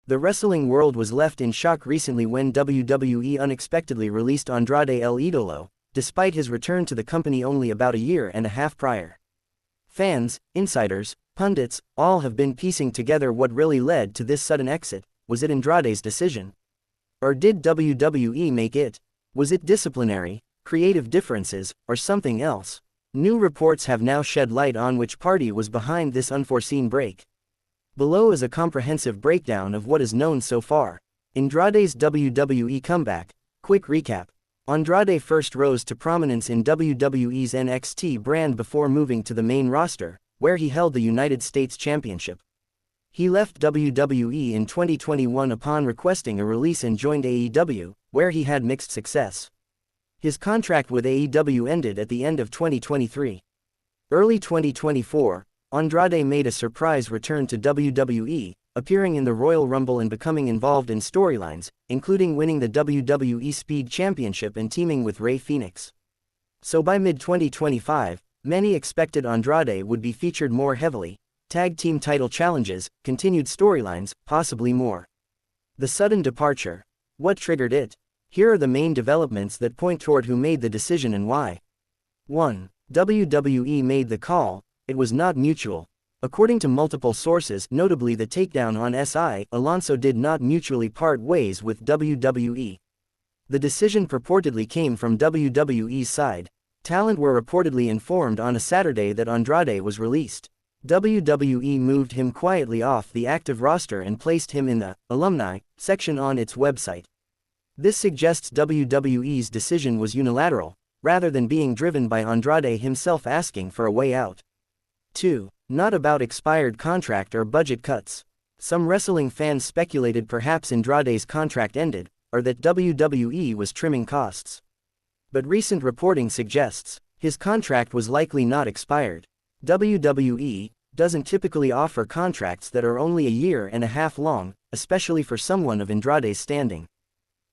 The wrestling world was left in shock recently when WWE unexpectedly released Andrade El Idolo, despite his return to the company only about a year and a half prior. Fans, insiders, pundits, all have been piecing together what really led to this sudden exit. Was it Andrade's decision? Or did WWE make it? Was it disciplinary, creative differences, or something else? New reports have now shed light on which party was behind this unforeseen break. Below is a comprehensive breakdown of what is known so far. Andrade's WWE comeback. Quick recap. Andrade first rose to prominence in WWE's NXT brand before moving to the main roster, where he held the United States Championship. He left WWE in 2021 upon requesting a release and joined AEW, where he had mixed success. His contract with AEW ended at the end of 2023. Early 2024, Andrade made a surprise return to WWE, appearing in the Royal Rumble and becoming involved in storylines, including winning the WWE Speed Championship and teaming with Rey Fenix. So by mid-2025, many expected Andrade would be featured more heavily. Tag team title challenges, continued storylines, possibly more. The sudden departure. What triggered it? Here are the main developments that point toward who made the decision and why. 1. WWE made the call. It was not mutual. According to multiple sources, notably the takedown on SI, Alonso did not mutually part ways with WWE. The decision purportedly came from WWE's side. Talent were reportedly informed on a Saturday that Andrade was released. WWE moved him quietly off the active roster and placed him in the alumni section on its website. This suggests WWE's decision was unilateral, rather than being driven by Andrade himself asking for a way out. 2. Not about expired contract or budget cuts. Some wrestling fans speculated perhaps Andrade's contract ended, or that WWE was trimming costs. But recent reporting suggests his contract was likely not expired. WWE doesn't typically offer contracts that are only a year and a half long, especially for someone of Andrade's standing.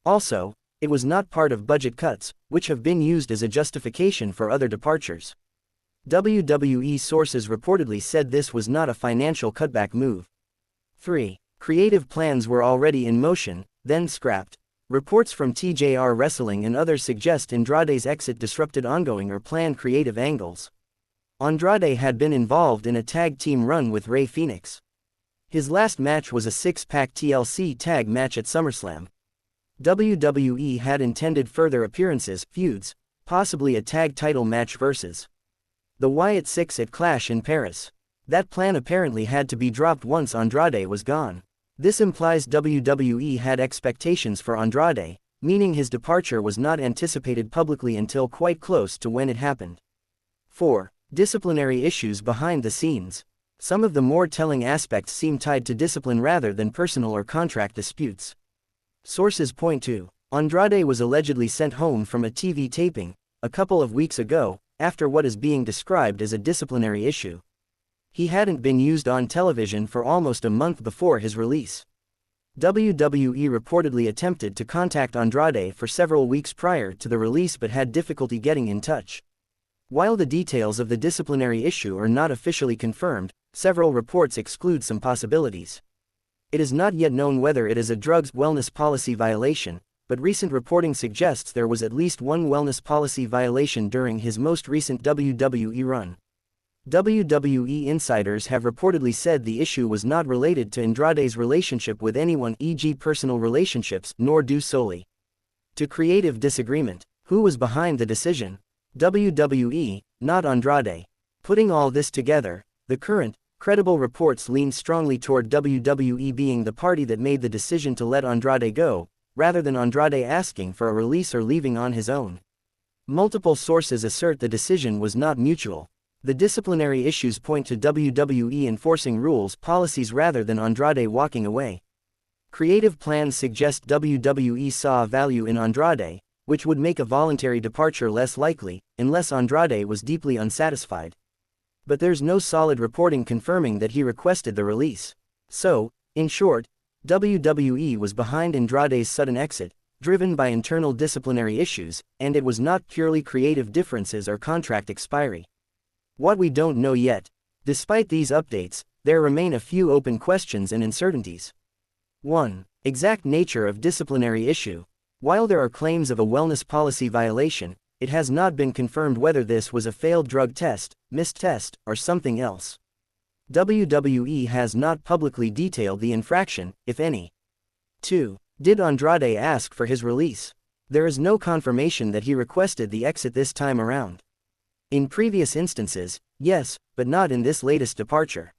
Also, it was not part of budget cuts, which have been used as a justification for other departures. WWE sources reportedly said this was not a financial cutback move. 3. Creative plans were already in motion, then scrapped. Reports from TJR Wrestling and others suggest Andrade's exit disrupted ongoing or planned creative angles. Andrade had been involved in a tag team run with Rey Fenix. His last match was a six-pack TLC tag match at SummerSlam. WWE had intended further appearances, feuds, possibly a tag title match versus the Wyatt Six at Clash in Paris. That plan apparently had to be dropped once Andrade was gone. This implies WWE had expectations for Andrade, meaning his departure was not anticipated publicly until quite close to when it happened. 4. Disciplinary issues behind the scenes. Some of the more telling aspects seem tied to discipline rather than personal or contract disputes. Sources point to Andrade was allegedly sent home from a TV taping a couple of weeks ago, after what is being described as a disciplinary issue. He hadn't been used on television for almost a month before his release. WWE reportedly attempted to contact Andrade for several weeks prior to the release but had difficulty getting in touch. While the details of the disciplinary issue are not officially confirmed, several reports exclude some possibilities. It is not yet known whether it is a drugs wellness policy violation, but recent reporting suggests there was at least one wellness policy violation during his most recent WWE run. WWE insiders have reportedly said the issue was not related to Andrade's relationship with anyone, e.g. personal relationships, nor due solely to creative disagreement. Who was behind the decision? WWE, not Andrade. Putting all this together, the current, credible reports lean strongly toward WWE being the party that made the decision to let Andrade go, rather than Andrade asking for a release or leaving on his own. Multiple sources assert the decision was not mutual. The disciplinary issues point to WWE enforcing rules policies rather than Andrade walking away. Creative plans suggest WWE saw value in Andrade, which would make a voluntary departure less likely, unless Andrade was deeply unsatisfied. But there's no solid reporting confirming that he requested the release. So, in short, WWE was behind Andrade's sudden exit, driven by internal disciplinary issues, and it was not purely creative differences or contract expiry. What we don't know yet. Despite these updates, there remain a few open questions and uncertainties. 1. Exact nature of disciplinary issue. While there are claims of a wellness policy violation, it has not been confirmed whether this was a failed drug test, missed test, or something else. WWE has not publicly detailed the infraction, if any. 2. Did Andrade ask for his release? There is no confirmation that he requested the exit this time around. In previous instances, yes, but not in this latest departure.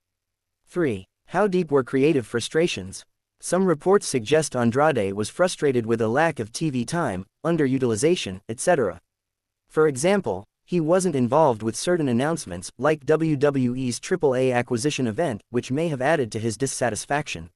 3. How deep were creative frustrations? Some reports suggest Andrade was frustrated with a lack of TV time, underutilization, etc. For example, he wasn't involved with certain announcements, like WWE's AAA acquisition event, which may have added to his dissatisfaction.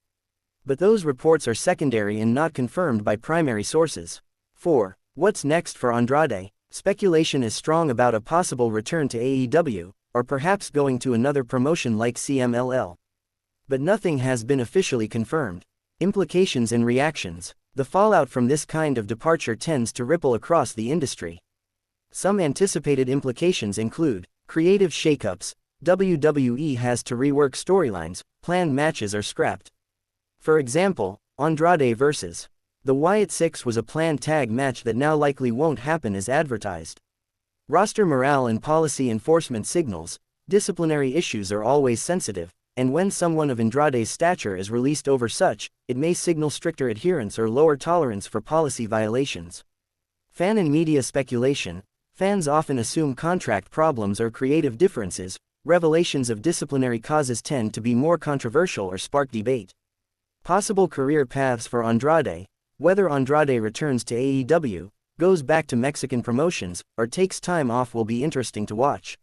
But those reports are secondary and not confirmed by primary sources. 4. What's next for Andrade? Speculation is strong about a possible return to AEW, or perhaps going to another promotion like CMLL. But nothing has been officially confirmed. Implications and reactions. The fallout from this kind of departure tends to ripple across the industry. Some anticipated implications include creative shakeups. WWE has to rework storylines, planned matches are scrapped. For example, Andrade vs. The Wyatt Six was a planned tag match that now likely won't happen as advertised. Roster morale and policy enforcement signals. Disciplinary issues are always sensitive, and when someone of Andrade's stature is released over such, it may signal stricter adherence or lower tolerance for policy violations. Fan and media speculation. Fans often assume contract problems or creative differences. Revelations of disciplinary causes tend to be more controversial or spark debate. Possible career paths for Andrade. Whether Andrade returns to AEW, goes back to Mexican promotions, or takes time off will be interesting to watch.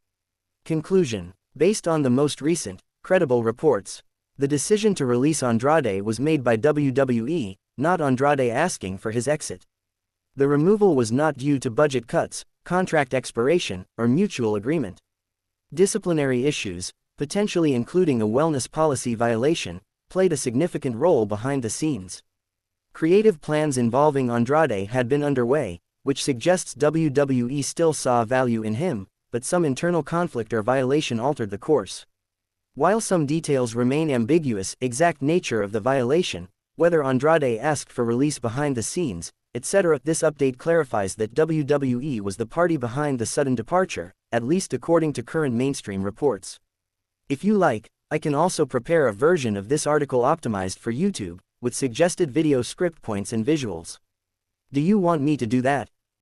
Conclusion. Based on the most recent, credible reports, the decision to release Andrade was made by WWE, not Andrade asking for his exit. The removal was not due to budget cuts, contract expiration, or mutual agreement. Disciplinary issues, potentially including a wellness policy violation, played a significant role behind the scenes. Creative plans involving Andrade had been underway, which suggests WWE still saw value in him, but some internal conflict or violation altered the course. While some details remain ambiguous, exact nature of the violation, whether Andrade asked for release behind the scenes, etc., this update clarifies that WWE was the party behind the sudden departure, at least according to current mainstream reports. If you like, I can also prepare a version of this article optimized for YouTube, with suggested video script points and visuals. Do you want me to do that?